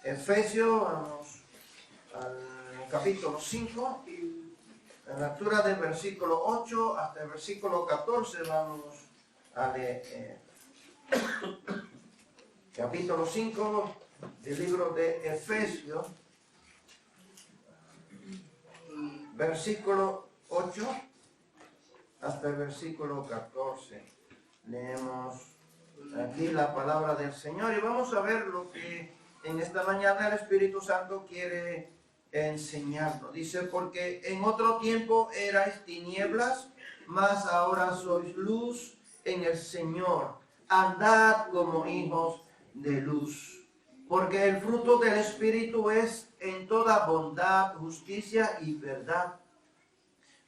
Efesios, vamos al capítulo 5, la lectura del versículo 8 hasta el versículo 14 vamos a leer. Capítulo 5 del libro de Efesios, versículo 8 hasta el versículo 14. Leemos aquí la palabra del Señor y vamos a ver lo que en esta mañana el Espíritu Santo quiere enseñarnos. Dice, porque en otro tiempo erais tinieblas, mas ahora sois luz en el Señor. Andad como hijos de luz. Porque el fruto del Espíritu es en toda bondad, justicia y verdad,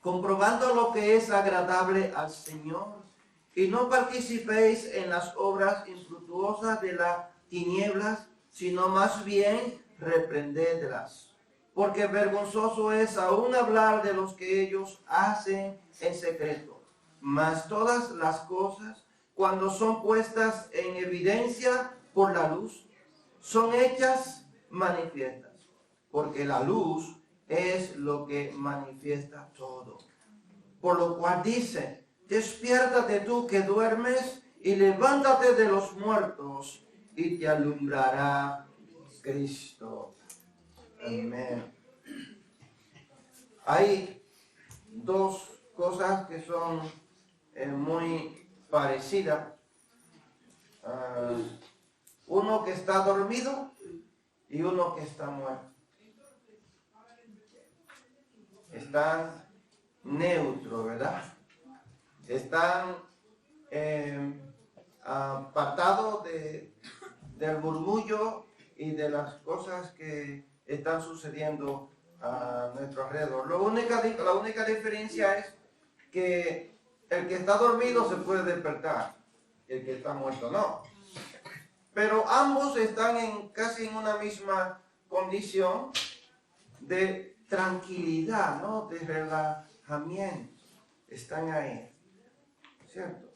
comprobando lo que es agradable al Señor. Y no participéis en las obras infructuosas de las tinieblas, sino más bien reprendedlas. Porque vergonzoso es aún hablar de los que ellos hacen en secreto. Mas todas las cosas, cuando son puestas en evidencia por la luz, son hechas manifiestas. Porque la luz es lo que manifiesta todo. Por lo cual dice, despiértate tú que duermes y levántate de los muertos y te alumbrará Cristo. Amén. Hay dos cosas que son muy parecidas. Uno que está dormido y uno que está muerto. Están neutros, ¿verdad? Están apartados del murmullo y de las cosas que están sucediendo a nuestro alrededor. La única diferencia es que el que está dormido se puede despertar, el que está muerto no. Pero ambos están casi en una misma condición de tranquilidad, ¿no? De relajamiento. Están ahí, ¿cierto?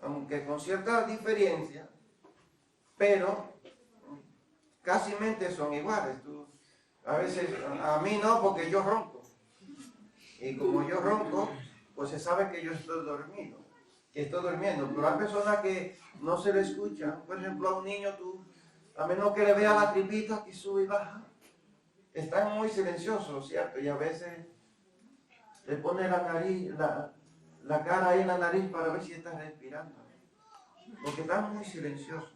Aunque con cierta diferencia, pero casi son iguales. A veces, a mí no, porque yo ronco. Y como yo ronco, pues se sabe que yo estoy dormido, que estoy durmiendo. Pero hay personas que no se le escuchan. Por ejemplo, a un niño, a menos que le vea la tripita que sube y baja, están muy silenciosos, ¿cierto? Y a veces le pone la nariz, la cara ahí en la nariz para ver si está respirando. Porque están muy silenciosos.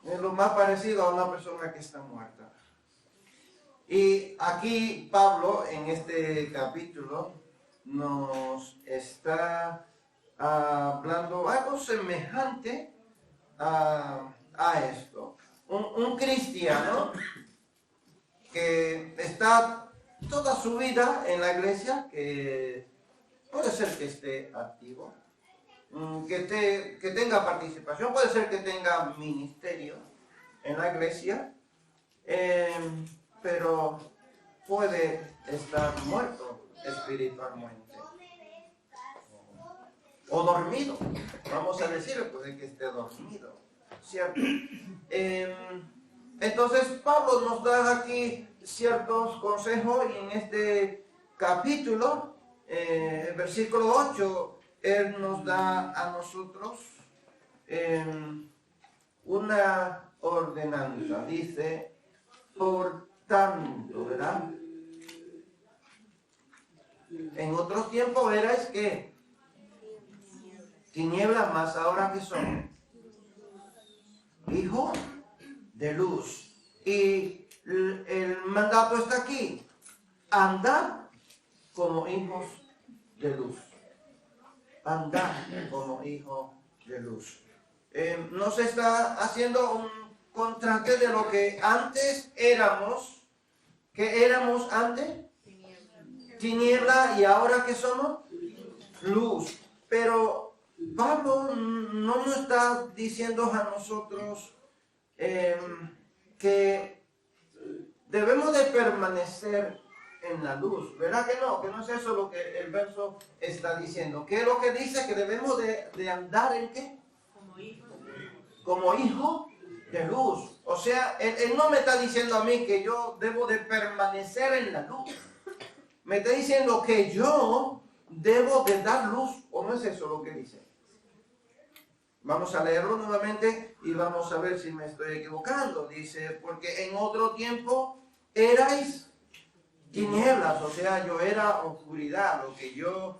Es lo más parecido a una persona que está muerta. Y aquí Pablo, en este capítulo, nos está hablando algo semejante a esto. Un cristiano que está toda su vida en la iglesia, que puede ser que esté activo, que tenga participación, puede ser que tenga ministerio en la iglesia, pero puede estar muerto espiritualmente o dormido, vamos a decir, puede que esté dormido, ¿cierto? Entonces Pablo nos da aquí ciertos consejos y en este capítulo, el versículo 8, él nos da a nosotros una ordenanza. Dice, por tanto, ¿verdad? En otros tiempos erais que tinieblas, más ahora que son hijos de luz. Y el mandato está aquí. Andad como hijos de luz. Andad como hijos de luz. No se está haciendo un contraste de lo que antes éramos. ¿Qué éramos antes? Tiniebla. ¿Y ahora qué somos? Luz. Pero Pablo no nos está diciendo a nosotros que debemos de permanecer en la luz, ¿verdad que no? Que no es eso lo que el verso está diciendo. ¿Qué es lo que dice? Que debemos de andar en ¿qué? Como hijo de luz. O sea, él no me está diciendo a mí que yo debo de permanecer en la luz. Me está diciendo que yo debo de dar luz. ¿O no es eso lo que dice? Vamos a leerlo nuevamente y vamos a ver si me estoy equivocando. Dice, porque en otro tiempo erais tinieblas, o sea, yo era oscuridad. Lo que yo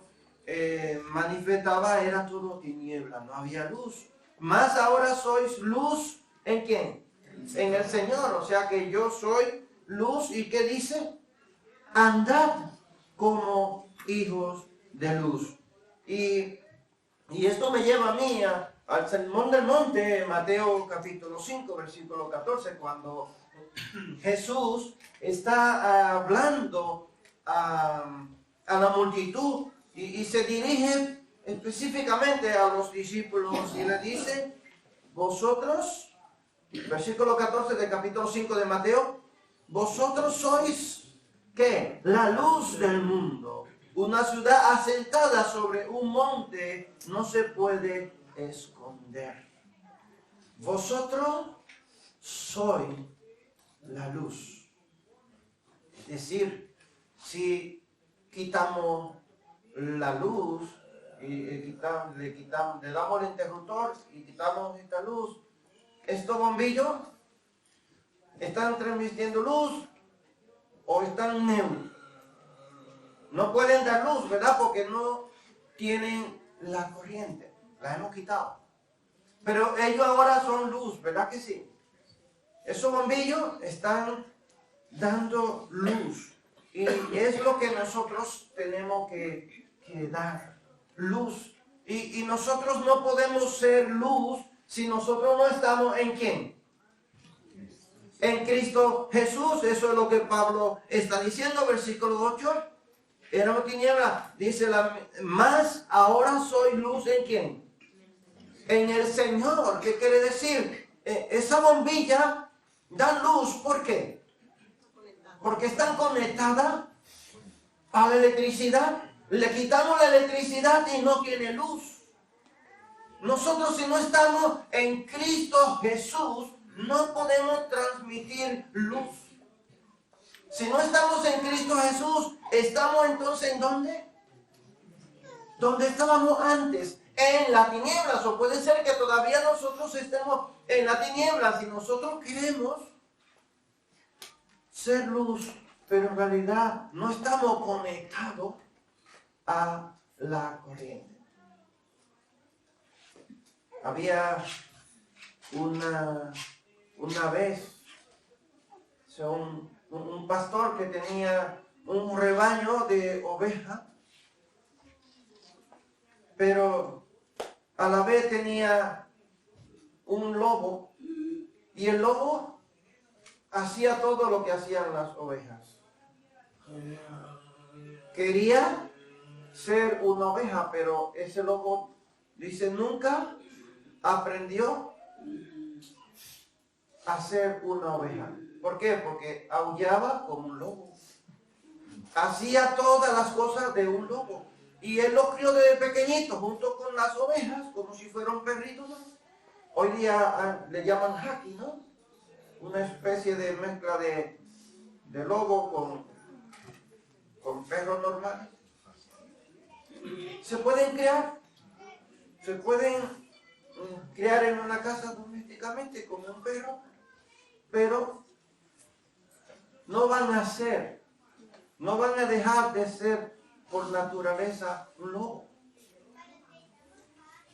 manifestaba era todo tiniebla, no había luz. Mas ahora sois luz, ¿en quién? En el Señor, o sea que yo soy luz. ¿Y qué dice? Andad como hijos de luz. Y esto me lleva a mí al Sermón del Monte, Mateo capítulo 5, versículo 14, cuando Jesús está hablando a la multitud y se dirige específicamente a los discípulos y le dice, vosotros, versículo 14 del capítulo 5 de Mateo, vosotros sois, ¿qué? La luz del mundo. Una ciudad asentada sobre un monte no se puede esconder. Vosotros sois la luz. Es decir, si quitamos la luz y le damos el interruptor y quitamos esta luz, estos bombillos están transmitiendo luz o están neutros. No pueden dar luz, ¿verdad? Porque no tienen la corriente. La hemos quitado. Pero ellos ahora son luz, ¿verdad que sí? Esos bombillos están dando luz. Y es lo que nosotros tenemos que dar. Luz. Y nosotros no podemos ser luz si nosotros no estamos ¿en quién? En Cristo Jesús. Eso es lo que Pablo está diciendo, versículo 8. Éramos tinieblas, dice más ahora soy luz ¿en quién? En el Señor. ¿Qué quiere decir? Esa bombilla da luz, ¿por qué? Porque están conectadas a la electricidad. Le quitamos la electricidad y no tiene luz. Nosotros si no estamos en Cristo Jesús, no podemos transmitir luz. Si no estamos en Cristo Jesús, ¿estamos entonces en dónde? Donde estábamos antes, en las tinieblas. O puede ser que todavía nosotros estemos en las tinieblas y nosotros queremos ser luz, pero en realidad no estamos conectados a la corriente. Había una vez un pastor que tenía un rebaño de ovejas, pero a la vez tenía un lobo, y el lobo hacía todo lo que hacían las ovejas. Quería ser una oveja, pero ese lobo, dice, nunca aprendió a ser una oveja. ¿Por qué? Porque aullaba como un lobo. Hacía todas las cosas de un lobo. Y él lo crió desde pequeñito, junto con las ovejas, como si fueran perritos, ¿no? Hoy día le llaman haki, ¿no? Una especie de mezcla de lobo con perros normales. Se pueden criar en una casa domésticamente como un perro, pero no van a dejar de ser por naturaleza un lobo.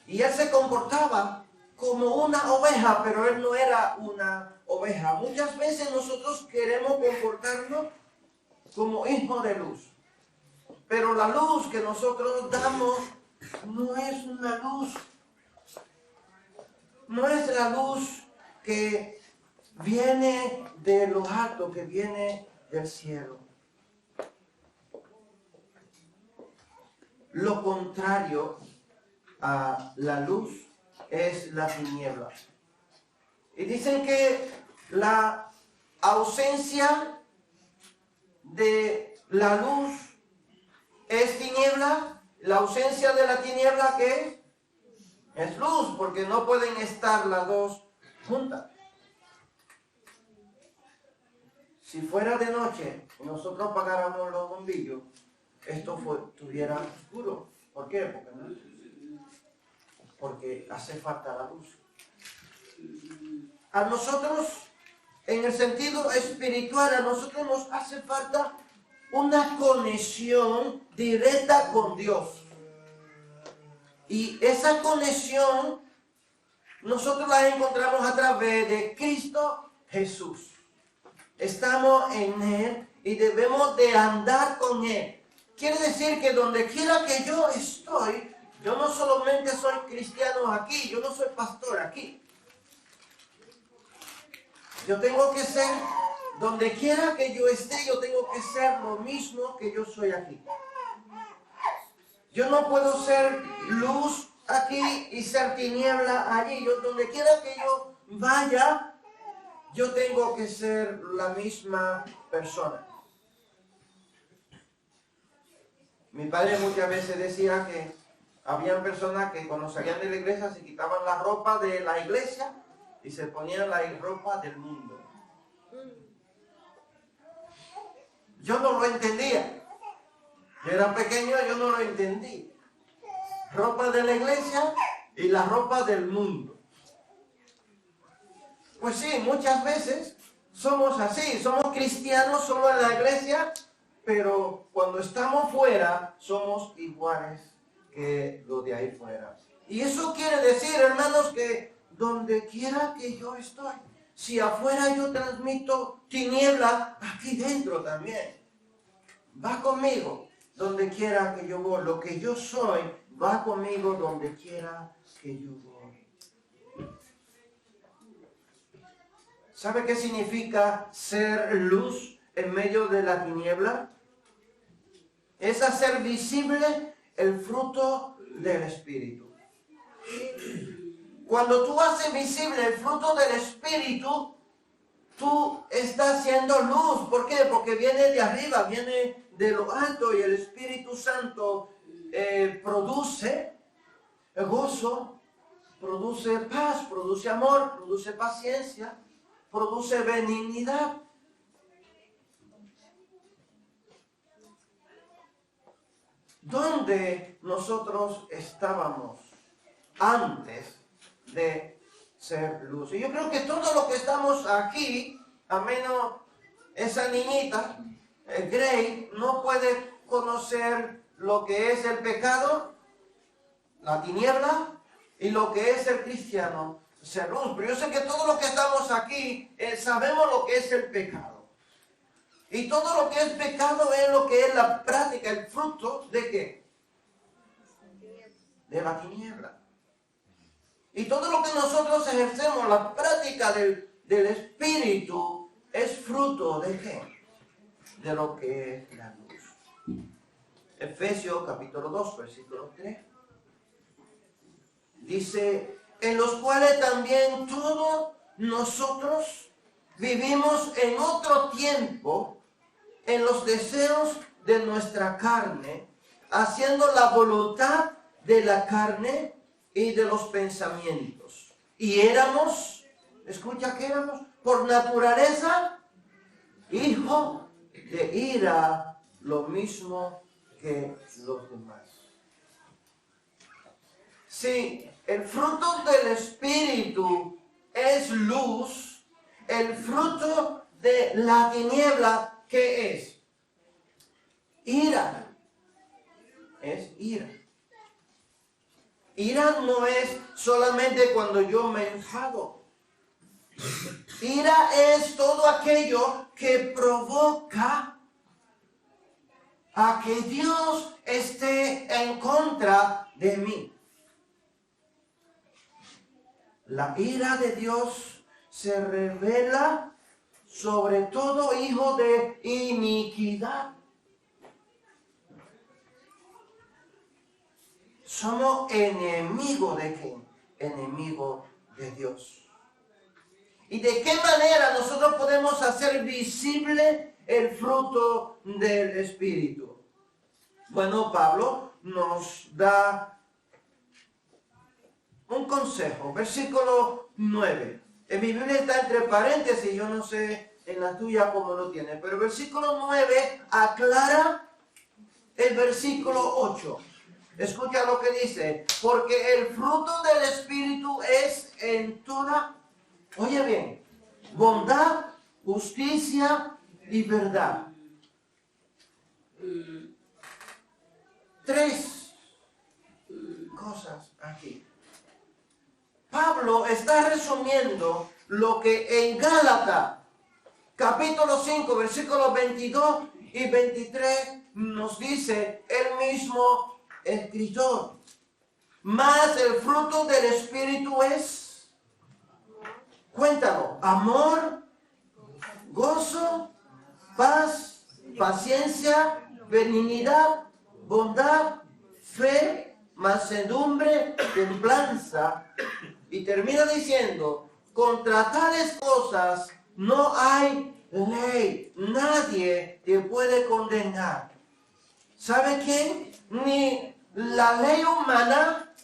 Y él se comportaba como una oveja, pero él no era una oveja. Muchas veces nosotros queremos comportarnos como hijos de luz, pero la luz que nosotros damos no es una luz, no es la luz que viene de lo alto, que viene del cielo. Lo contrario a la luz es la tiniebla. Y dicen que la ausencia de la luz es tiniebla. La ausencia de la tiniebla, ¿qué es? Es luz, porque no pueden estar las dos juntas. Si fuera de noche y nosotros apagáramos los bombillos, esto estuviera oscuro. ¿Por qué? Porque hace falta la luz. A nosotros, en el sentido espiritual, a nosotros nos hace falta una conexión directa con Dios. Y esa conexión nosotros la encontramos a través de Cristo Jesús. Estamos en Él y debemos de andar con Él. Quiere decir que donde quiera que yo estoy, yo no solamente soy cristiano aquí, yo no soy pastor aquí. Yo tengo que ser, donde quiera que yo esté, yo tengo que ser lo mismo que yo soy aquí. Yo no puedo ser luz aquí y ser tiniebla allí. Yo, donde quiera que yo vaya, yo tengo que ser la misma persona. Mi padre muchas veces decía que habían personas que cuando salían de la iglesia se quitaban la ropa de la iglesia y se ponían la ropa del mundo. Yo no lo entendía. Yo era pequeño, yo no lo entendí. Ropa de la iglesia y la ropa del mundo. Pues sí, muchas veces somos así, somos cristianos solo en la iglesia, pero cuando estamos fuera somos iguales que los de ahí fuera. Y eso quiere decir, hermanos, que donde quiera que yo estoy, si afuera yo transmito tiniebla, aquí dentro también. Va conmigo donde quiera que yo voy. Lo que yo soy va conmigo donde quiera que yo voy. ¿Sabe qué significa ser luz en medio de la tiniebla? Es hacer visible el fruto del Espíritu. Cuando tú haces visible el fruto del Espíritu, tú estás siendo luz. ¿Por qué? Porque viene de arriba, viene de lo alto, y el Espíritu Santo produce gozo, produce paz, produce amor, produce paciencia, produce benignidad. ¿Dónde nosotros estábamos antes de ser luz? Y yo creo que todo lo que estamos aquí, a menos esa niñita, Gray, no puede conocer lo que es el pecado, la tiniebla, y lo que es el cristiano, ser luz. Pero yo sé que todos los que estamos aquí sabemos lo que es el pecado. Y todo lo que es pecado es lo que es la práctica, el fruto de ¿qué? De la tiniebla. Y todo lo que nosotros ejercemos, la práctica del Espíritu, es fruto de ¿qué? De lo que es la luz. Efesios capítulo 2, versículo 3. Dice, en los cuales también todos nosotros vivimos en otro tiempo en los deseos de nuestra carne, haciendo la voluntad de la carne y de los pensamientos. Y éramos, escucha que éramos, por naturaleza, hijos de ira, lo mismo que los demás. Si el fruto del Espíritu es luz, el fruto de la tiniebla, ¿qué es? Ira. Es ira. Ira no es solamente cuando yo me enfado. Ira es todo aquello que provoca a que Dios esté en contra de mí. La ira de Dios se revela sobre todo hijo de iniquidad. Somos enemigos de ¿quién? Enemigos de Dios. ¿Y de qué manera nosotros podemos hacer visible el fruto del Espíritu? Bueno, Pablo nos da un consejo, versículo 9. En mi Biblia está entre paréntesis, yo no sé en la tuya como lo tiene. Pero el versículo 9 aclara el versículo 8. Escucha lo que dice. Porque el fruto del Espíritu es en toda, oye bien, bondad, justicia y verdad. 3 cosas aquí. Pablo está resumiendo lo que en Gálatas, capítulo 5, versículos 22 y 23, nos dice el mismo escritor. Mas el fruto del Espíritu es, cuéntalo, amor, gozo, paz, paciencia, benignidad, bondad, fe, mansedumbre, templanza. Y termina diciendo, contra tales cosas no hay ley. Nadie te puede condenar. ¿Sabe quién? Ni la ley humana,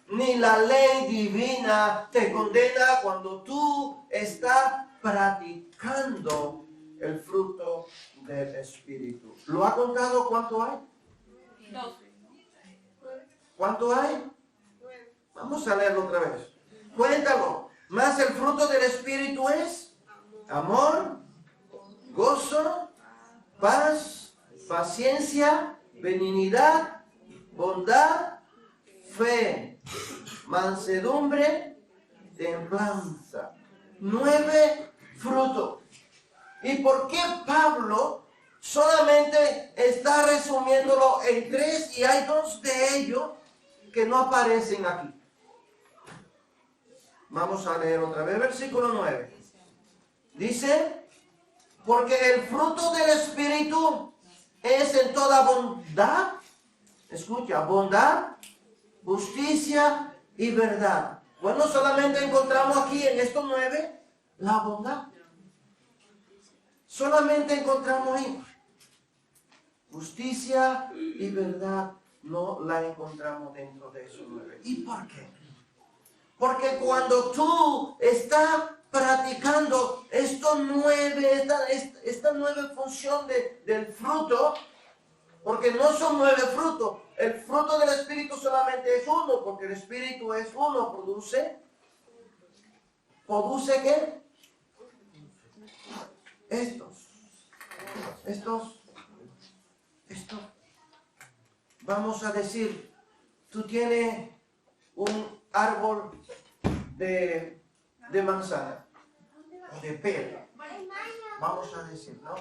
ni la ley divina te condena cuando tú estás practicando el fruto del Espíritu. ¿Lo ha contado cuánto hay? 2. ¿Cuánto hay? Vamos a leerlo otra vez. Cuéntalo. Más el fruto del Espíritu es amor, gozo, paz, paciencia, benignidad, bondad, fe, mansedumbre, templanza. 9 frutos. ¿Y por qué Pablo solamente está resumiéndolo en 3 y hay 2 de ellos que no aparecen aquí? Vamos a leer otra vez, versículo 9. Dice, porque el fruto del Espíritu es en toda bondad, escucha, bondad, justicia y verdad. Bueno, solamente encontramos aquí en estos 9 la bondad. Solamente encontramos ahí. Justicia y verdad no la encontramos dentro de esos 9. ¿Y por qué? Porque cuando tú estás practicando estos 9, esta 9 función del fruto, porque no son 9 frutos, el fruto del Espíritu solamente es uno, porque el Espíritu es uno, ¿produce qué? Estos. Vamos a decir, tú tienes un árbol de manzana o de pera, vamos a decir, ¿no?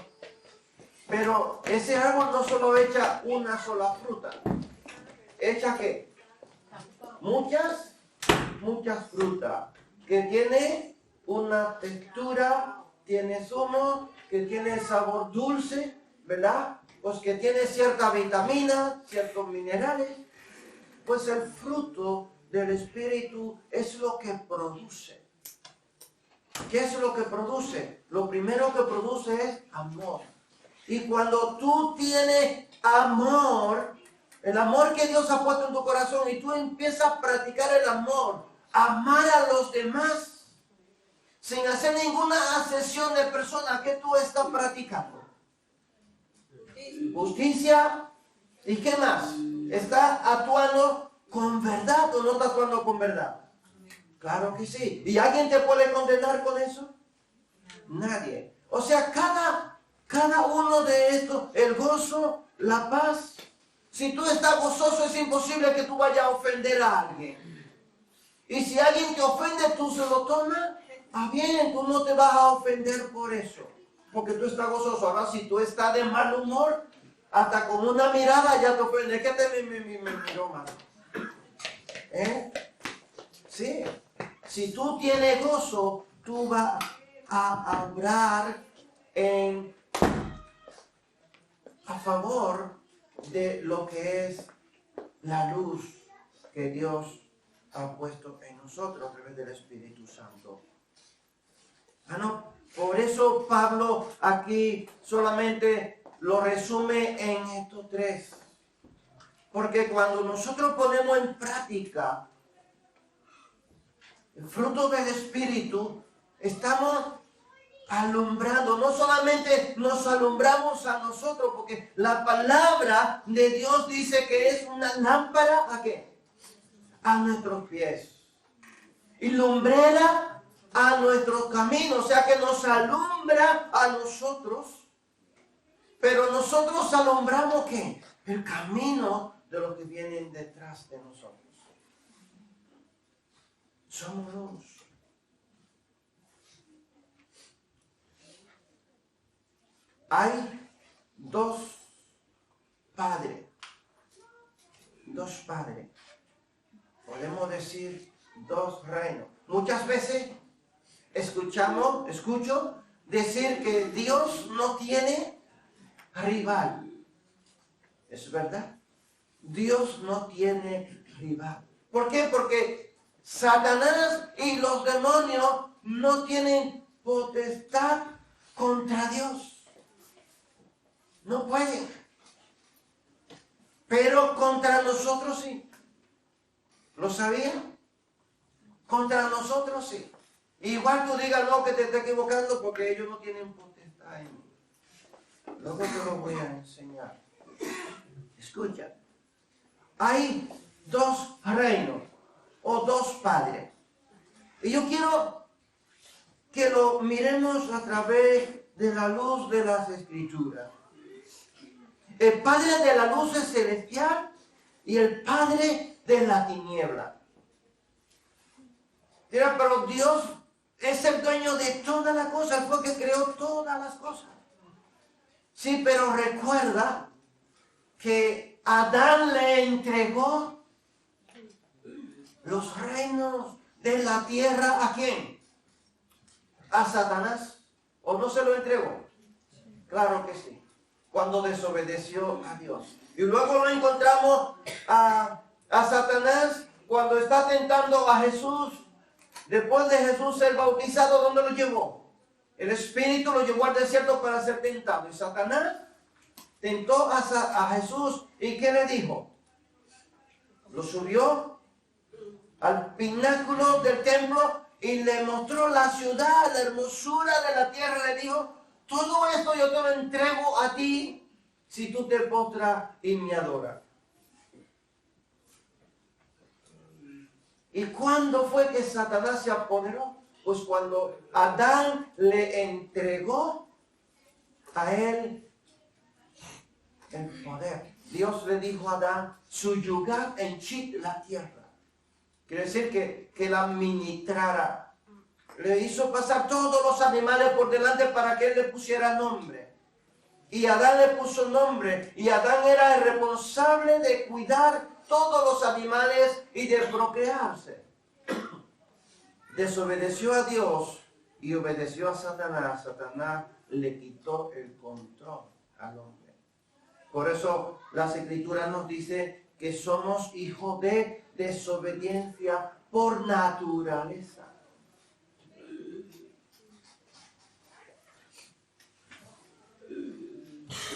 Pero ese árbol no solo echa una sola fruta, echa ¿qué? Muchas frutas, que tiene una textura, tiene zumo, que tiene sabor dulce, ¿verdad? Pues que tiene cierta vitamina, ciertos minerales. Pues el fruto del Espíritu es lo que produce. ¿Qué es lo que produce? Lo primero que produce es amor. Y cuando tú tienes amor, el amor que Dios ha puesto en tu corazón, y tú empiezas a practicar el amor, amar a los demás, sin hacer ninguna asesión de personas, que tú estás practicando. Justicia, ¿y qué más? ¿Está actuando con verdad o no está actuando con verdad? Claro que sí. ¿Y alguien te puede condenar con eso? Nadie. O sea, cada uno de estos, el gozo, la paz. Si tú estás gozoso, es imposible que tú vayas a ofender a alguien. Y si alguien te ofende, tú se lo tomas. Ah, bien, tú no te vas a ofender por eso, porque tú estás gozoso. Ahora, si tú estás de mal humor, hasta con una mirada ya te ofende. ¿Qué te me miró mal? Sí. Si tú tienes gozo, tú vas a hablar a favor de lo que es la luz que Dios ha puesto en nosotros a través del Espíritu Santo. Bueno, por eso Pablo aquí solamente lo resume en estos 3. Porque cuando nosotros ponemos en práctica el fruto del Espíritu, estamos alumbrando. No solamente nos alumbramos a nosotros, porque la palabra de Dios dice que es una lámpara, ¿a qué? A nuestros pies. Y lumbrera a nuestro camino. O sea que nos alumbra a nosotros. Pero nosotros alumbramos ¿qué? El camino de los que vienen detrás de nosotros. Somos luz. Hay dos padres. Podemos decir dos reinos. Muchas veces escucho decir que Dios no tiene rival. ¿Es verdad? Dios no tiene rival. ¿Por qué? Porque Satanás y los demonios no tienen potestad contra Dios. No pueden. Pero contra nosotros sí. ¿Lo sabían? Contra nosotros sí. Igual tú digas no que te estás equivocando porque ellos no tienen potestad en mí. Luego te lo voy a enseñar. Escucha. Hay dos reinos o dos padres. Y yo quiero que lo miremos a través de la luz de las Escrituras. El padre de la luz es celestial y el padre de la tiniebla. Mira, pero Dios es el dueño de todas las cosas, fue que creó todas las cosas. Sí, pero recuerda que Adán le entregó los reinos de la tierra, ¿a quién? ¿A Satanás? ¿O no se lo entregó? Claro que sí. Cuando desobedeció a Dios. Y luego lo encontramos a Satanás cuando está tentando a Jesús. Después de Jesús ser bautizado, ¿dónde lo llevó? El Espíritu lo llevó al desierto para ser tentado. Y Satanás tentó a Jesús. ¿Y qué le dijo? Lo subió al pináculo del templo y le mostró la ciudad, la hermosura de la tierra. Le dijo, todo esto yo te lo entrego a ti si tú te postras y me adoras. ¿Y cuándo fue que Satanás se apoderó? Pues cuando Adán le entregó a él el poder. Dios le dijo a Adán, suyugad en sí la tierra. Quiere decir que la ministrara. Le hizo pasar todos los animales por delante para que él le pusiera nombre. Y Adán le puso nombre. Y Adán era el responsable de cuidar todos los animales y de procrearse. Desobedeció a Dios y obedeció a Satanás. Satanás le quitó el control al hombre. Por eso las Escrituras nos dicen que somos hijos de desobediencia por naturaleza.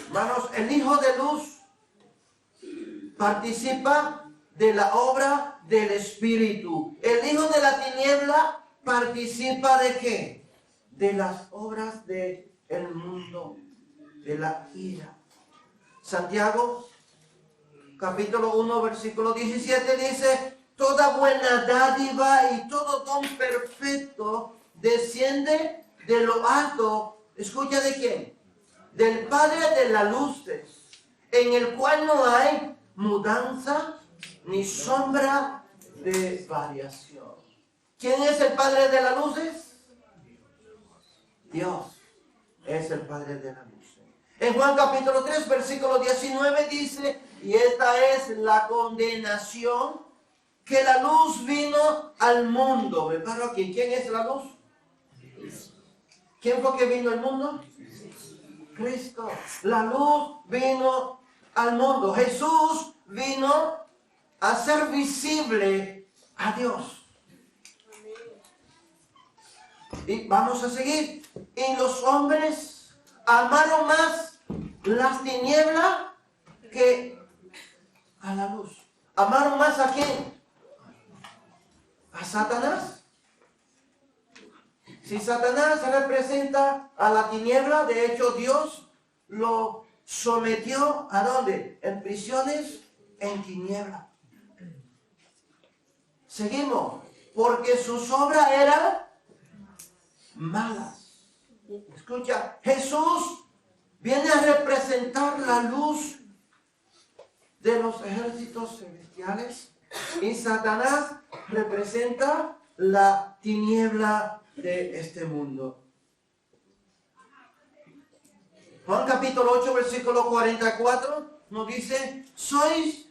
Hermanos, el Hijo de Luz participa de la obra del Espíritu. El Hijo de la Tiniebla participa ¿de qué? De las obras del mundo, de la ira. Santiago, capítulo 1, versículo 17 dice, toda buena dádiva y todo don perfecto desciende de lo alto. ¿Escucha de quién? Del Padre de las luces, en el cual no hay mudanza ni sombra de variación. ¿Quién es el Padre de las luces? Dios es el Padre de las luces. En Juan capítulo 3, versículo 19 dice, y esta es la condenación, que la luz vino al mundo. ¿Me paro aquí? ¿Quién es la luz? ¿Quién fue que vino al mundo? Cristo. La luz vino al mundo. Jesús vino a ser visible a Dios. Y vamos a seguir. Y los hombres amaron más las tinieblas que a la luz. ¿Amaron más a quién? ¿A Satanás? Si Satanás representa a la tiniebla, de hecho Dios lo sometió ¿a dónde? En prisiones en tiniebla. Seguimos, porque sus obras eran malas. Escucha, Jesús viene a representar la luz de los ejércitos celestiales y Satanás representa la tiniebla de este mundo. Juan capítulo 8, versículo 44 nos dice: sois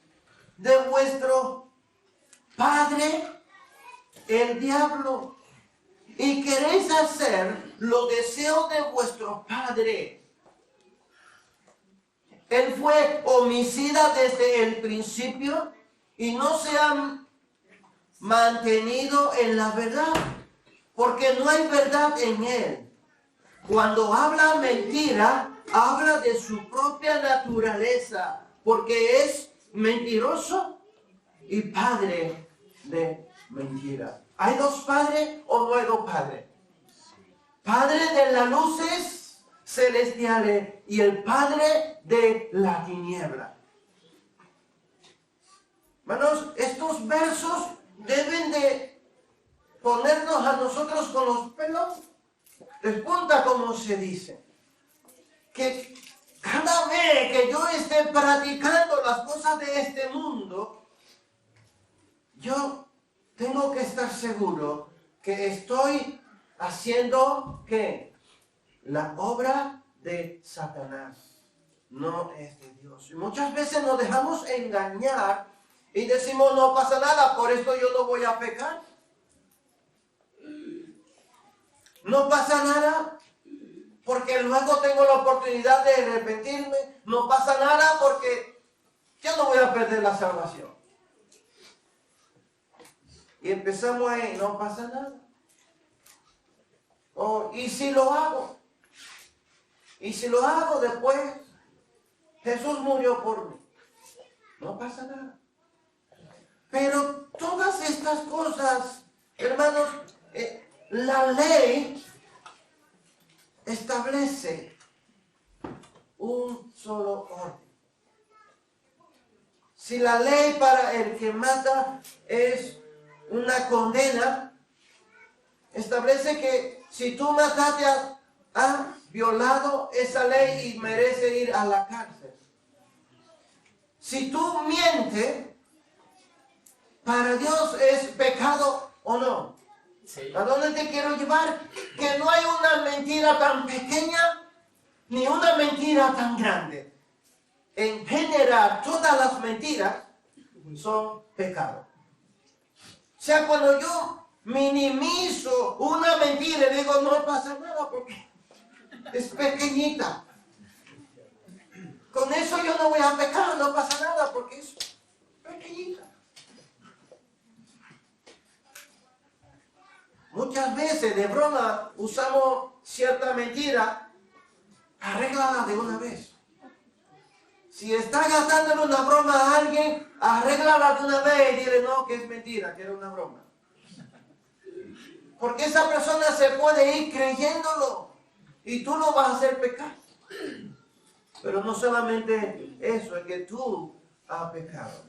de vuestro padre el diablo y queréis hacer los deseos de vuestro padre. Él fue homicida desde el principio y no se ha mantenido en la verdad, porque no hay verdad en él. Cuando habla mentira, habla de su propia naturaleza, porque es mentiroso y padre de mentira. ¿Hay dos padres o no hay dos padres? Padre de las luces celestiales y el padre de la tiniebla. Hermanos, estos versos deben de ponernos a nosotros con los pelos de punta, como se dice. Que cada vez que yo esté practicando las cosas de este mundo, yo tengo que estar seguro que estoy haciendo ¿qué? La obra de Satanás, no es de Dios. Y muchas veces nos dejamos engañar y decimos: no pasa nada, por esto yo no voy a pecar. No pasa nada porque luego tengo la oportunidad de arrepentirme. No pasa nada porque yo no voy a perder la salvación. Y empezamos ahí: no pasa nada. ¿Y si lo hago? Y si lo hago después, Jesús murió por mí. No pasa nada. Pero todas estas cosas, hermanos, la ley establece un solo orden. Si la ley para el que mata es una condena, establece que si tú mataste has violado esa ley y merece ir a la cárcel. Si tú mientes, para Dios es pecado o no. Sí. ¿A dónde te quiero llevar? Que no hay una mentira tan pequeña ni una mentira tan grande. En general, todas las mentiras son pecado. O sea, cuando yo minimizo una mentira y digo: no pasa nada porque es pequeñita, con eso yo no voy a pecar, no pasa nada porque es pequeñita. Muchas veces de broma usamos cierta mentira, arréglala de una vez. Si está gastándole una broma a alguien, arréglala de una vez y dile: no, que es mentira, que era una broma. Porque esa persona se puede ir creyéndolo y tú lo vas a hacer pecar. Pero no solamente eso, es que tú has pecado.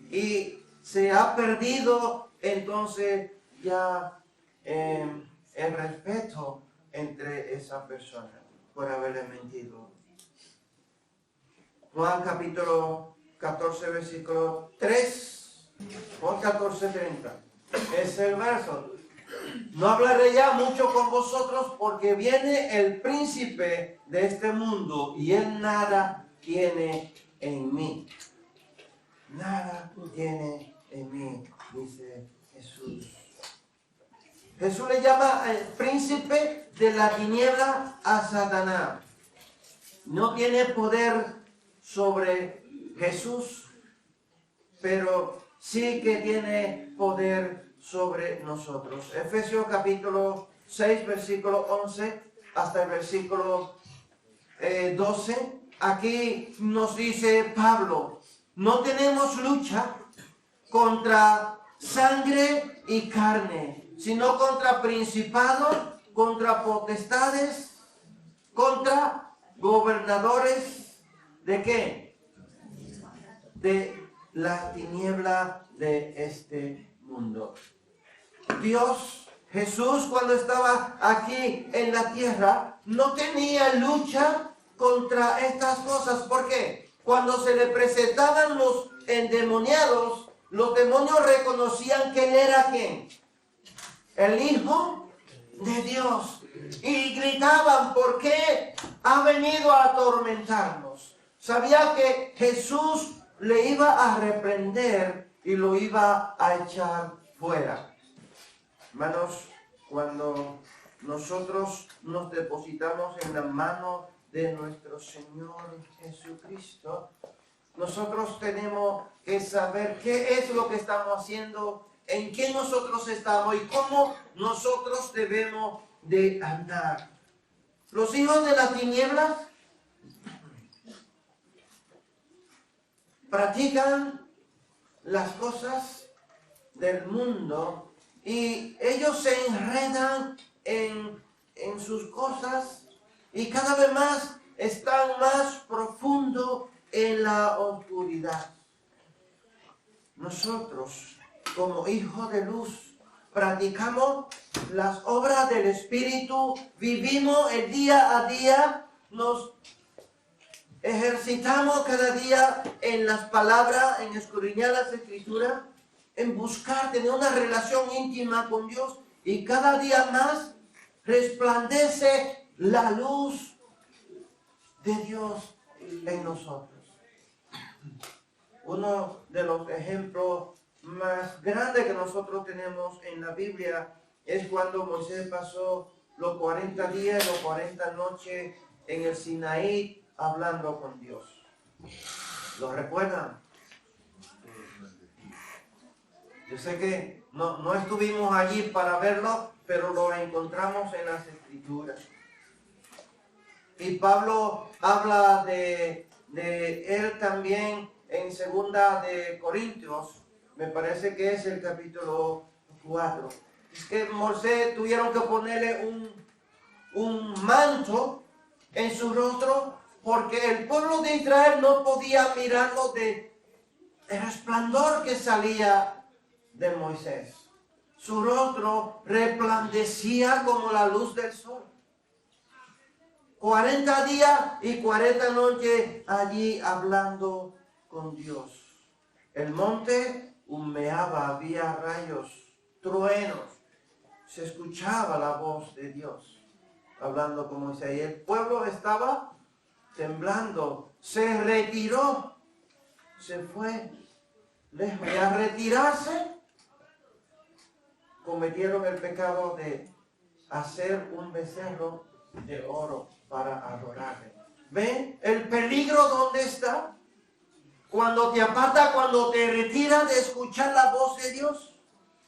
Y se ha perdido entonces ya el respeto entre esa persona por haberle mentido. Juan capítulo 14, versículo 3. Juan 14, 30. Es el verso. No hablaré ya mucho con vosotros porque viene el príncipe de este mundo y él nada tiene en mí. Nada tiene en mí, dice Jesús. Jesús le llama el príncipe de la tiniebla a Satanás. No tiene poder sobre Jesús, pero sí que tiene poder sobre nosotros. Efesios capítulo 6, versículo 11 hasta el versículo 12. Aquí nos dice Pablo: no tenemos lucha contra sangre y carne, sino contra principados, contra potestades, contra gobernadores, ¿de qué? De la tiniebla de este mundo. Dios, Jesús, cuando estaba aquí en la tierra, no tenía lucha contra estas cosas. ¿Por qué? Cuando se le presentaban los endemoniados, los demonios reconocían que él era ¿quién? El Hijo de Dios. Y gritaban, ¿por qué ha venido a atormentarnos? Sabía que Jesús le iba a reprender y lo iba a echar fuera. Hermanos, cuando nosotros nos depositamos en la mano de nuestro Señor Jesucristo, nosotros tenemos que saber qué es lo que estamos haciendo, en qué nosotros estamos y cómo nosotros debemos de andar. Los hijos de las tinieblas practican las cosas del mundo y ellos se enredan en sus cosas y cada vez más están más profundo en la oscuridad. Nosotros, como hijos de luz, practicamos las obras del Espíritu, vivimos el día a día, nos ejercitamos cada día en las palabras, en escudriñar las Escrituras, en buscar, tener una relación íntima con Dios y cada día más resplandece la luz de Dios en nosotros. Uno de los ejemplos más grandes que nosotros tenemos en la Biblia es cuando Moisés pasó los 40 días, los 40 noches en el Sinaí hablando con Dios. ¿Lo recuerdan? Yo sé que no estuvimos allí para verlo, pero lo encontramos en las Escrituras. Y Pablo habla de él también en 2 de Corintios, me parece que es el capítulo 4. Es que Moisés tuvieron que ponerle un manto en su rostro porque el pueblo de Israel no podía mirarlo de el resplandor que salía de Moisés. Su rostro resplandecía como la luz del sol. 40 días y 40 noches allí hablando con Dios. El monte humeaba, había rayos, truenos. Se escuchaba la voz de Dios hablando con Moisés. Y el pueblo estaba temblando. Se retiró. Se fue lejos. Y al retirarse, cometieron el pecado de hacer un becerro de oro para adorarle. ¿Ven el peligro dónde está? Cuando te aparta, cuando te retiras de escuchar la voz de Dios.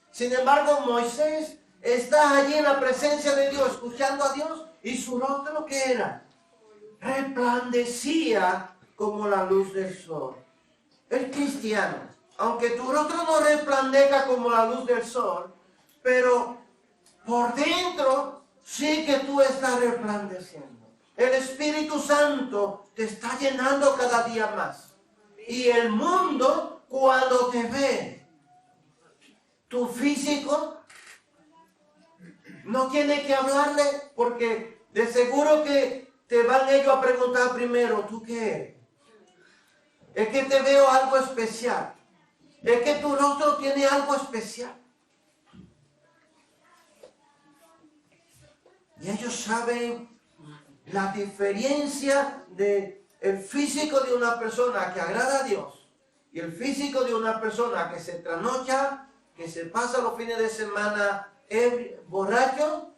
Sin embargo, Moisés está allí en la presencia de Dios, escuchando a Dios, y su rostro, ¿qué era? Resplandecía como la luz del sol. El cristiano, aunque tu rostro no resplandezca como la luz del sol, pero por dentro sí que tú estás resplandeciendo. El Espíritu Santo te está llenando cada día más. Y el mundo, cuando te ve, tu físico, no tiene que hablarle porque de seguro que te van ellos a preguntar primero, ¿tú qué eres? Es que te veo algo especial. Es que tu rostro tiene algo especial. Y ellos saben la diferencia de el físico de una persona que agrada a Dios y el físico de una persona que se trasnocha, que se pasa los fines de semana borracho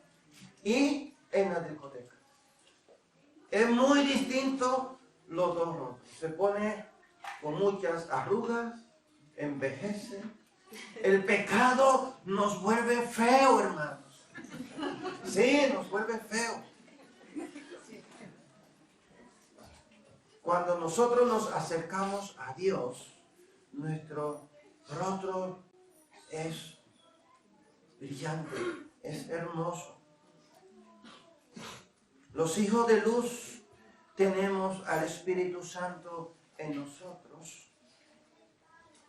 y en la discoteca. Es muy distinto los dos rostros. Se pone con muchas arrugas, envejece. El pecado nos vuelve feo, hermanos. Sí, nos vuelve feo. Cuando nosotros nos acercamos a Dios, nuestro rostro es brillante, es hermoso. Los hijos de luz tenemos al Espíritu Santo en nosotros.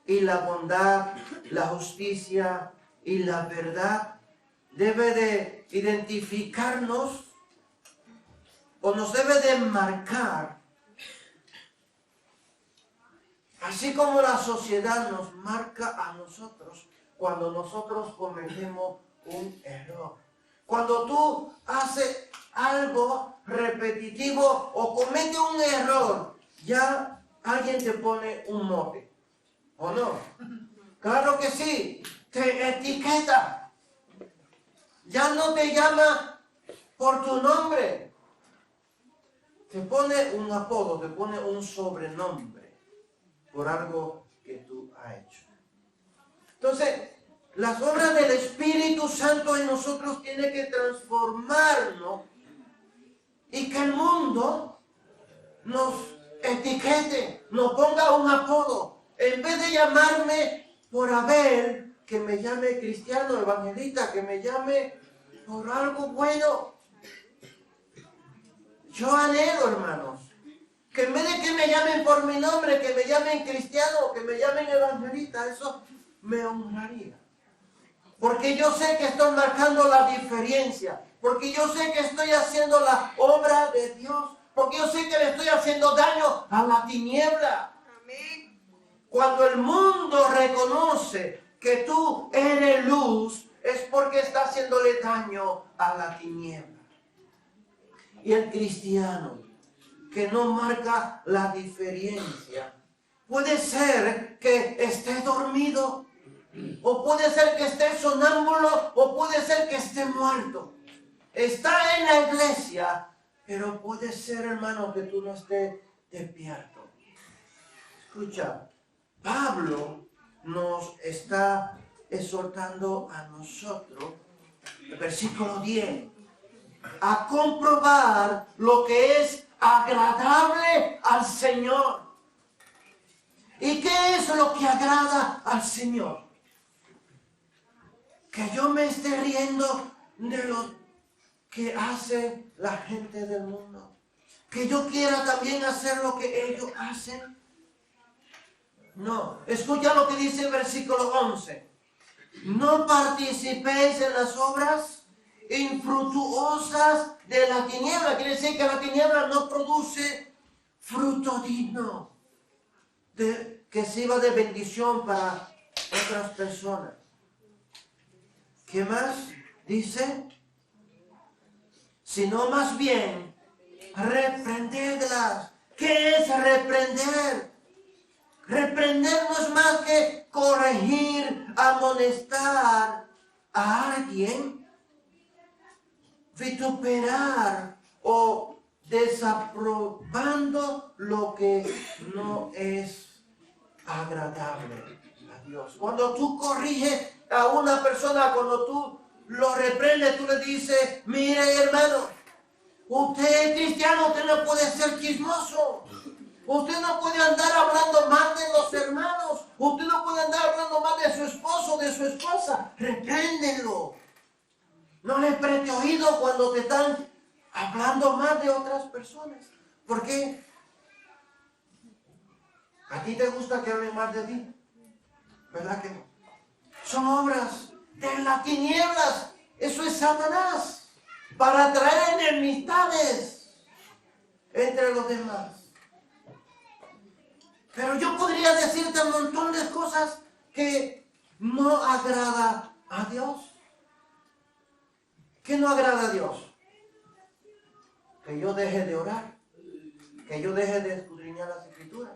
Y la bondad, la justicia y la verdad debe de identificarnos o nos debe de marcar, así como la sociedad nos marca a nosotros cuando nosotros cometemos un error. Cuando tú haces algo repetitivo o cometes un error, ya alguien te pone un mote, ¿o no? Claro que sí, te etiqueta. Ya no te llama por tu nombre. Te pone un apodo, te pone un sobrenombre por algo que tú has hecho. Entonces, las obras del Espíritu Santo en nosotros tienen que transformarnos y que el mundo nos etiquete, nos ponga un apodo. En vez de llamarme por Abel, que me llame cristiano, evangelista, que me llame por algo bueno. Yo anhelo, hermanos, que en vez de que me llamen por mi nombre, que me llamen cristiano, que me llamen evangelista, eso me honraría. Porque yo sé que estoy marcando la diferencia, porque yo sé que estoy haciendo la obra de Dios, porque yo sé que le estoy haciendo daño a la tiniebla. Amén. Cuando el mundo reconoce que tú eres luz, es porque está haciéndole daño a la tiniebla. Y el cristiano que no marca la diferencia, puede ser que esté dormido, o puede ser que esté sonámbulo, o puede ser que esté muerto. Está en la iglesia, pero puede ser, hermano, que tú no estés despierto. Escucha, Pablo nos está exhortando a nosotros, el versículo 10, a comprobar lo que es agradable al Señor. ¿Y qué es lo que agrada al Señor? Que yo me esté riendo de lo que hace la gente del mundo. Que yo quiera también hacer lo que ellos hacen. No, escucha lo que dice el versículo 11. No participéis en las obras infructuosas de la tiniebla. Quiere decir que la tiniebla no produce fruto digno que sirva de bendición para otras personas. ¿Qué más dice? Sino más bien reprendedlas. ¿Qué es reprender? Reprender no es más que corregir, amonestar a alguien, vituperar o desaprobando lo que no es agradable a Dios. Cuando tú corriges a una persona, cuando tú lo reprendes, tú le dices, mire hermano, usted es cristiano, usted no puede ser chismoso. Usted no puede andar hablando mal de los hermanos. Usted no puede andar hablando mal de su esposo, de su esposa. Repréndelo. No le preste oído cuando te están hablando mal de otras personas. ¿Por qué? ¿A ti te gusta que hablen mal de ti? ¿Verdad que no? Son obras de las tinieblas. Eso es Satanás. Para traer enemistades entre los demás. Pero yo podría decirte un montón de cosas que no agrada a Dios. ¿Qué no agrada a Dios? Que yo deje de orar. Que yo deje de escudriñar las Escrituras.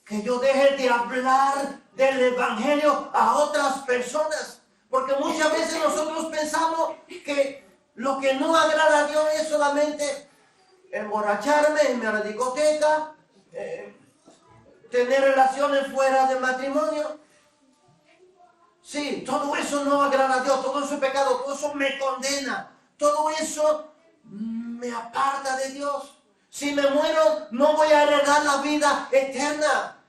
Que yo deje de hablar del Evangelio a otras personas. Porque muchas veces nosotros pensamos que lo que no agrada a Dios es solamente emborracharme, irme a la discoteca, tener relaciones fuera de matrimonio. Sí, todo eso no agrada a Dios, todo eso es pecado, todo eso me condena, todo eso me aparta de Dios. Si me muero, no voy a heredar la vida eterna.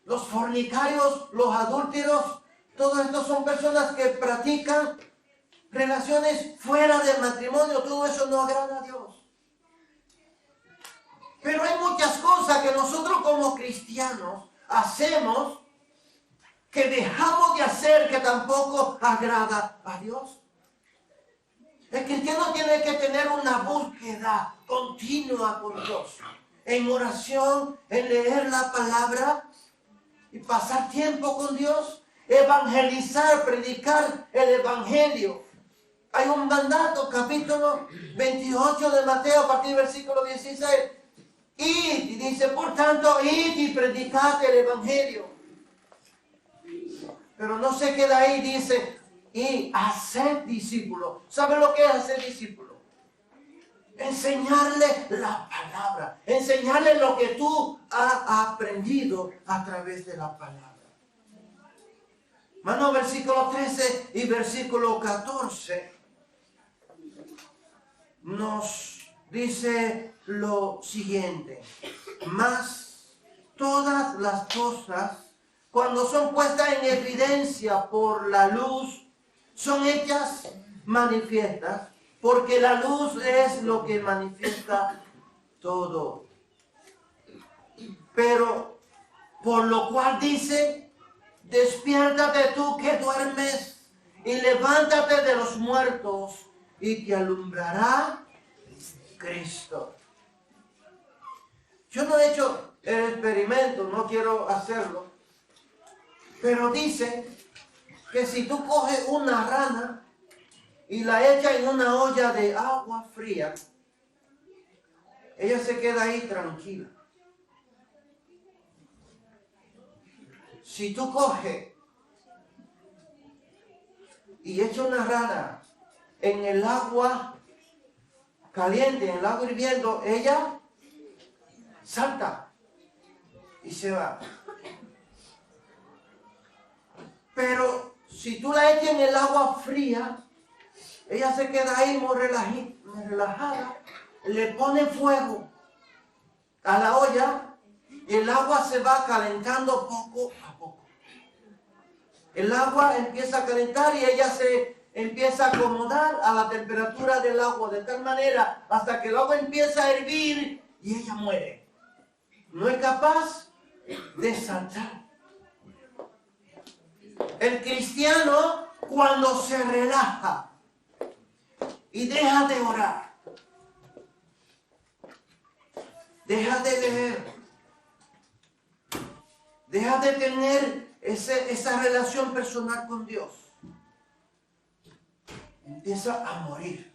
Los fornicarios, los adúlteros, todos estos son personas que practican relaciones fuera de matrimonio, todo eso no agrada a Dios. Pero hay muchas cosas que nosotros como cristianos hacemos que dejamos de hacer, que tampoco agrada a Dios. El cristiano tiene que tener una búsqueda continua con Dios, en oración, en leer la palabra y pasar tiempo con Dios, evangelizar, predicar el evangelio. Hay un mandato, capítulo 28 de Mateo, a partir del versículo 16. Id, y dice, por tanto, id y predicad el evangelio. Pero no se queda ahí, dice, y hacer discípulos. ¿Sabe lo que es hacer discípulos? Enseñarle la palabra, enseñarle lo que tú has aprendido a través de la palabra. Hermano, versículo 13 y versículo 14 nos dice lo siguiente: mas todas las cosas, cuando son puestas en evidencia por la luz, son hechas manifiestas, porque la luz es lo que manifiesta todo. Pero por lo cual dice, despiértate tú que duermes y levántate de los muertos y te alumbrará Cristo. Yo no he hecho el experimento, no quiero hacerlo, pero dice que si tú coges una rana y la echas en una olla de agua fría, ella se queda ahí tranquila. Si tú coges y echas una rana en el agua caliente, en el agua hirviendo, ella salta y se va. Pero si tú la echas en el agua fría, ella se queda ahí muy relajada, le pone fuego a la olla y el agua se va calentando poco a poco. El agua empieza a calentar y ella se empieza a acomodar a la temperatura del agua de tal manera hasta que el agua empieza a hervir y ella muere. No es capaz de saltar. El cristiano, cuando se relaja y deja de orar, deja de leer, deja de tener esa relación personal con Dios, empieza a morir,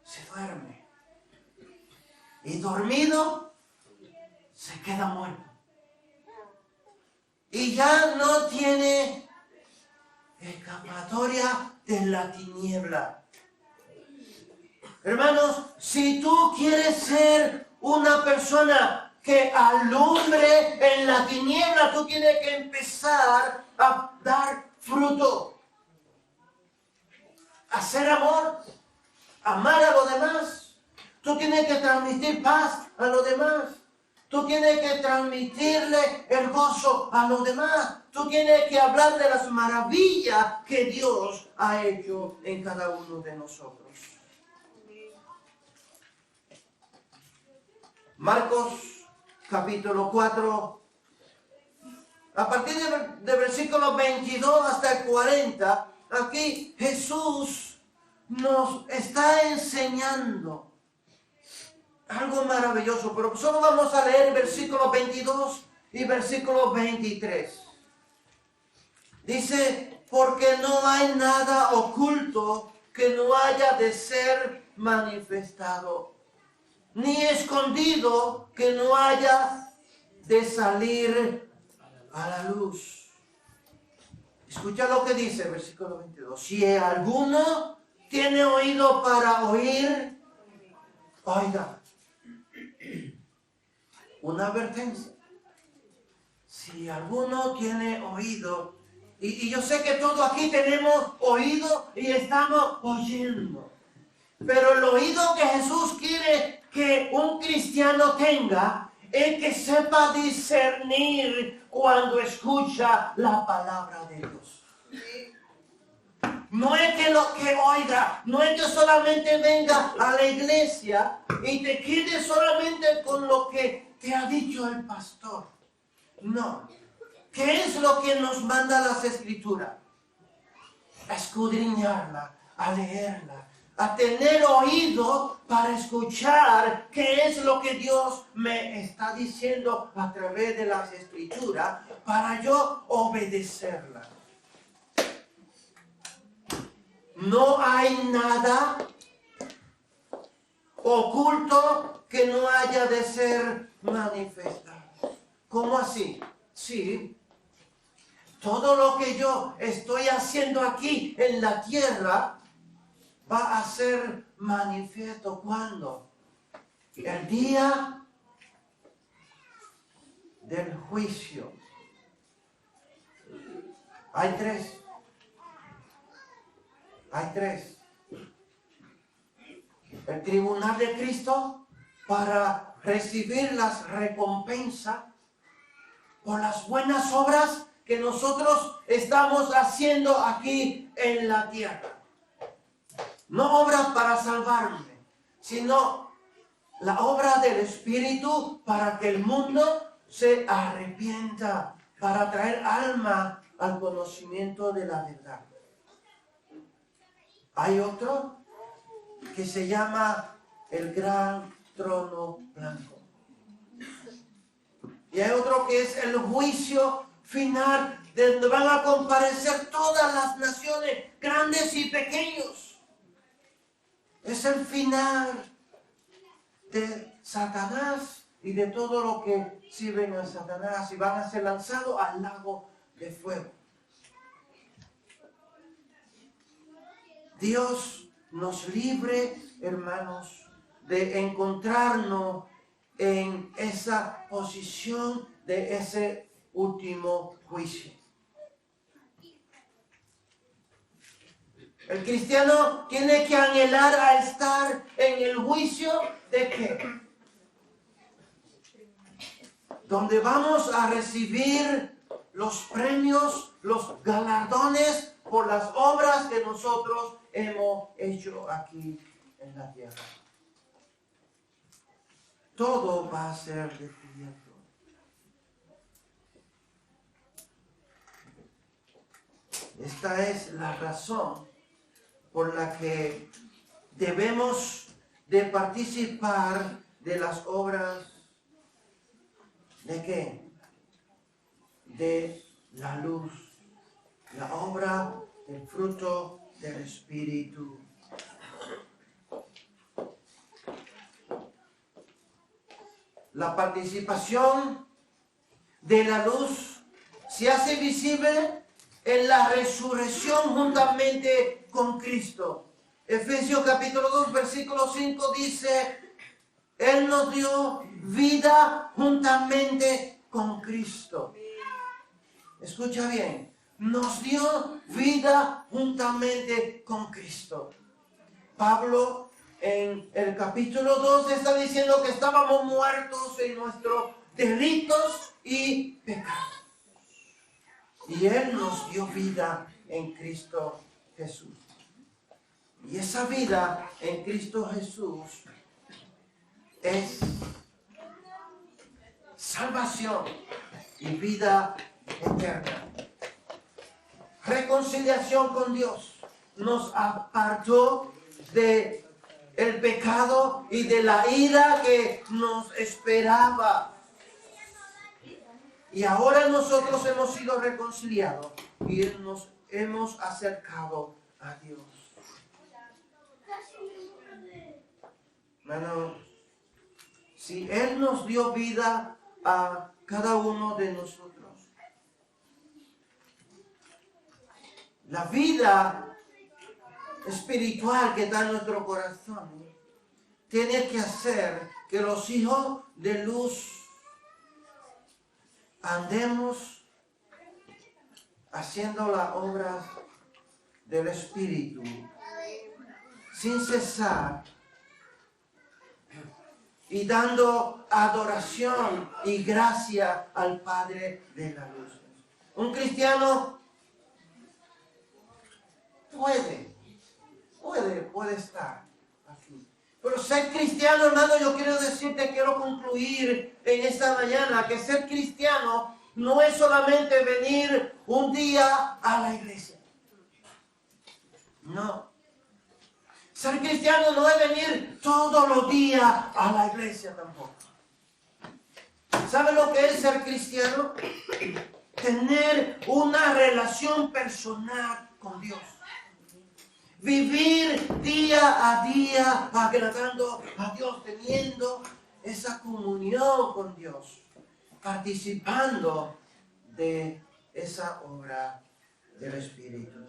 se duerme y dormido se queda muerto. Y ya no tiene escapatoria de la tiniebla. Hermanos, si tú quieres ser una persona que alumbre en la tiniebla, tú tienes que empezar a dar fruto. Hacer amor, amar a los demás. Tú tienes que transmitir paz a los demás. Tú tienes que transmitirle el gozo a los demás. Tú tienes que hablar de las maravillas que Dios ha hecho en cada uno de nosotros. Marcos capítulo 4, a partir de versículos 22 hasta el 40, aquí Jesús nos está enseñando algo maravilloso, pero solo vamos a leer versículos 22 y versículo 23. Dice, porque no hay nada oculto que no haya de ser manifestado, ni escondido que no haya de salir a la luz. Escucha lo que dice el versículo 22. Si alguno tiene oído para oír, oiga. Una advertencia. Si alguno tiene oído, y yo sé que todos aquí tenemos oído y estamos oyendo, pero el oído que Jesús quiere que un cristiano tenga es que sepa discernir cuando escucha la palabra de Dios. No es que lo que oiga, no es que solamente venga a la iglesia y te quede solamente con lo que te ha dicho el pastor. No. ¿Qué es lo que nos manda las Escrituras? A escudriñarla, a leerla, a tener oído para escuchar qué es lo que Dios me está diciendo a través de las Escrituras para yo obedecerla. No hay nada oculto que no haya de ser manifestado. ¿Cómo así? Sí. Todo lo que yo estoy haciendo aquí en la tierra va a ser manifiesto. ¿Cuándo? El día del juicio. Hay tres. El tribunal de Cristo para recibir las recompensas por las buenas obras que nosotros estamos haciendo aquí en la tierra. No obras para salvarme, sino la obra del Espíritu para que el mundo se arrepienta, para traer alma al conocimiento de la verdad. Hay otro que se llama el gran trono blanco. Y hay otro que es el juicio final, de donde van a comparecer todas las naciones, grandes y pequeños. Es el final de Satanás y de todo lo que sirven a Satanás y van a ser lanzados al lago de fuego. Dios nos libre, hermanos, de encontrarnos en esa posición de ese último juicio. El cristiano tiene que anhelar a estar en el juicio de ¿qué? Donde vamos a recibir los premios, los galardones por las obras que nosotros hemos hecho aquí en la tierra. Todo va a ser descubierto. Esta es la razón por la que debemos de participar de las obras ¿de qué? De la luz, la obra del fruto del Espíritu. La participación de la luz se hace visible en la resurrección juntamente con Cristo. Efesios capítulo 2, versículo 5 dice, Él nos dio vida juntamente con Cristo. Escucha bien, nos dio vida juntamente con Cristo. Pablo en el capítulo 2 está diciendo que estábamos muertos en nuestros delitos y pecados. Y Él nos dio vida en Cristo Jesús. Y esa vida en Cristo Jesús es salvación y vida eterna. Reconciliación con Dios. Nos apartó de el pecado y de la ira que nos esperaba. Y ahora nosotros hemos sido reconciliados y nos hemos acercado a Dios. Hermano, si Él nos dio vida a cada uno de nosotros, la vida espiritual que está en nuestro corazón tiene que hacer que los hijos de luz andemos haciendo las obras del Espíritu sin cesar y dando adoración y gracia al Padre de la luz. Un cristiano puede estar así. Pero ser cristiano, hermano, yo quiero decirte, quiero concluir en esta mañana, que ser cristiano no es solamente venir un día a la iglesia. No. Ser cristiano no es venir todos los días a la iglesia tampoco. ¿Sabe lo que es ser cristiano? Tener una relación personal con Dios. Vivir día a día agradando a Dios, teniendo esa comunión con Dios, participando de esa obra del Espíritu.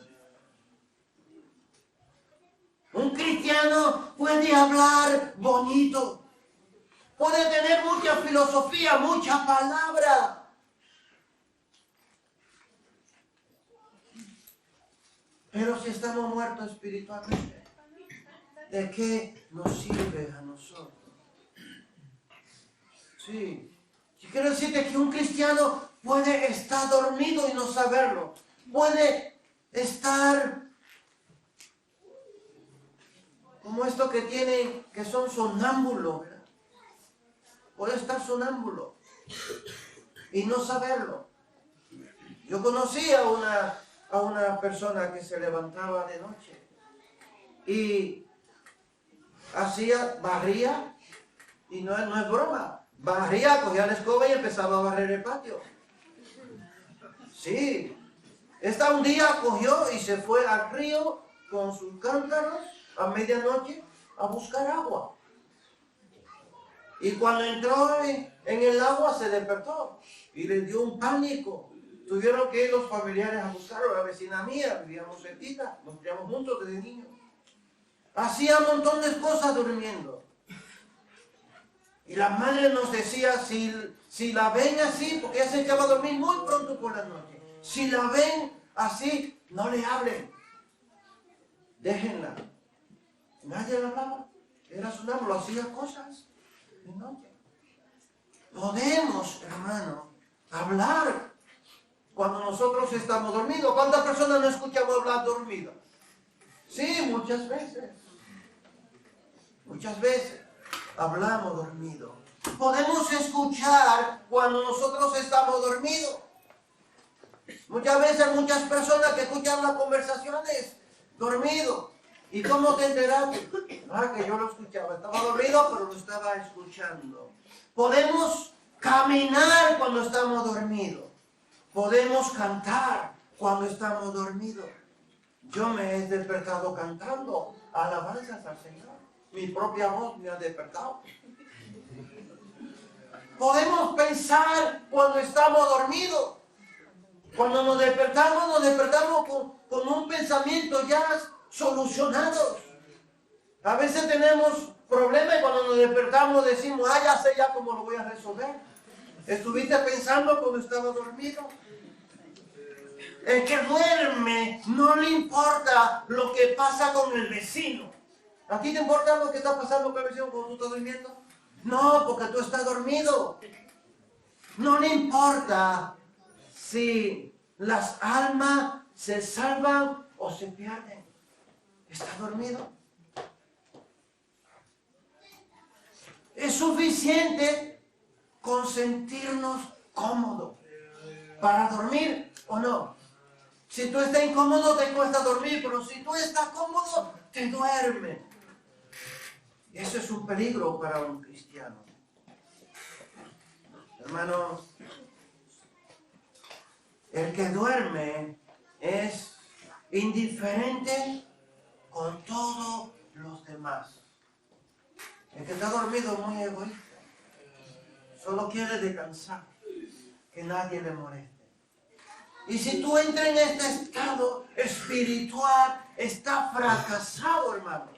Un cristiano puede hablar bonito, puede tener mucha filosofía, mucha palabra. Pero si estamos muertos espiritualmente, ¿de qué nos sirve a nosotros? Sí. Yo quiero decirte que un cristiano puede estar dormido y no saberlo. Puede estar como estos que tienen, que son sonámbulos, ¿verdad? Puede estar sonámbulo y no saberlo. Yo conocí a una persona que se levantaba de noche y barría, y no es broma, barría, cogía la escoba y empezaba a barrer el patio. Sí, un día cogió y se fue al río con sus cántaros a medianoche a buscar agua. Y cuando entró en el agua se despertó y le dio un pánico. Tuvieron que ir los familiares a buscarlo. La vecina mía, vivíamos cerquita, nos criamos juntos desde niños. Hacía un montón de cosas durmiendo. Y la madre nos decía, si la ven así, porque ella se echaba a dormir muy pronto por la noche. Si la ven así, no le hablen. Déjenla. Nadie la hablaba. Era sonámbulo, hacía cosas de noche. Podemos, hermano, hablar cuando nosotros estamos dormidos. ¿Cuántas personas no escuchamos hablar dormidas? Sí, muchas veces. Muchas veces hablamos dormidos. Podemos escuchar cuando nosotros estamos dormidos. Muchas veces muchas personas que escuchan las conversaciones dormidos. ¿Y cómo te enteraste? Que yo lo escuchaba. Estaba dormido, pero lo estaba escuchando. Podemos caminar cuando estamos dormidos. Podemos cantar cuando estamos dormidos. Yo me he despertado cantando alabanzas al Señor. Mi propia voz me ha despertado. Podemos pensar cuando estamos dormidos. Cuando nos despertamos con un pensamiento ya solucionado. A veces tenemos problemas y cuando nos despertamos decimos, ya sé ya cómo lo voy a resolver. ¿Estuviste pensando cuando estaba dormido? El que duerme no le importa lo que pasa con el vecino. ¿A ti te importa lo que está pasando con el vecino cuando tú estás durmiendo? No, porque tú estás dormido. No le importa si las almas se salvan o se pierden. ¿Está dormido? Es suficiente con sentirnos cómodos para dormir o no. Si tú estás incómodo, te cuesta dormir, pero si tú estás cómodo, te duermes. Eso es un peligro para un cristiano. Hermanos, el que duerme es indiferente con todos los demás. El que está dormido es muy egoísta. Solo quiere descansar, que nadie le moleste. Y si tú entras en este estado espiritual, está fracasado, hermano.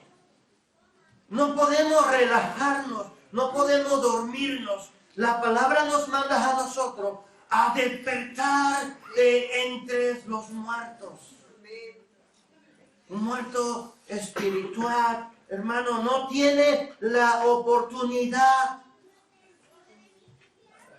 No podemos relajarnos, no podemos dormirnos. La palabra nos manda a nosotros a despertar de entre los muertos. Un muerto espiritual, hermano, no tiene la oportunidad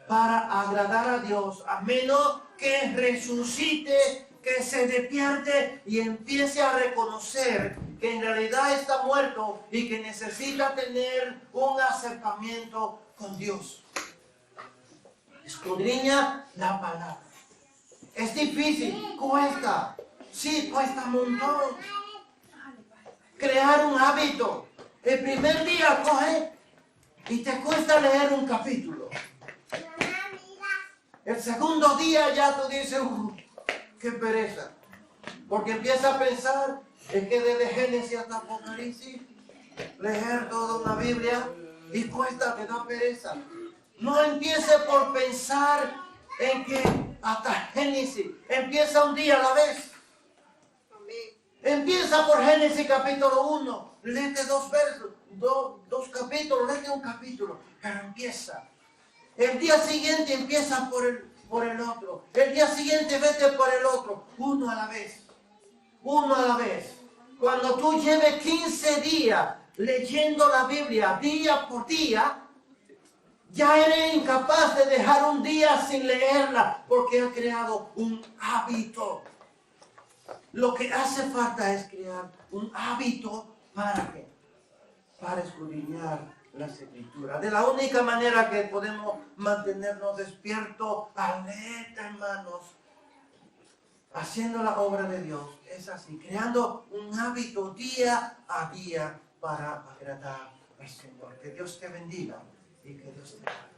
para agradar a Dios, a menos que resucite que se despierte y empiece a reconocer que en realidad está muerto y que necesita tener un acercamiento con Dios. Escudriña la palabra. Es difícil, cuesta. Sí, cuesta un montón. Crear un hábito. El primer día coge y te cuesta leer un capítulo. El segundo día ya tú dices, qué pereza. Porque empieza a pensar, es que desde Génesis hasta Apocalipsis, leer toda una Biblia y cuesta, te da pereza. No empiece por pensar en que hasta Génesis, empieza un día a la vez. Empieza por Génesis capítulo 1, léete 2 versos, dos capítulos, léete un capítulo, pero empieza. El día siguiente empieza por el otro. El día siguiente vete por el otro. Uno a la vez. Uno a la vez. Cuando tú lleves 15 días leyendo la Biblia día por día, ya eres incapaz de dejar un día sin leerla porque has creado un hábito. Lo que hace falta es crear un hábito para ¿qué? Para escudriñar las Escrituras. De la única manera que podemos mantenernos despiertos, alerta, hermanos, haciendo la obra de Dios, es así, creando un hábito día a día para agradar al Señor. Que Dios te bendiga y que Dios te bendiga.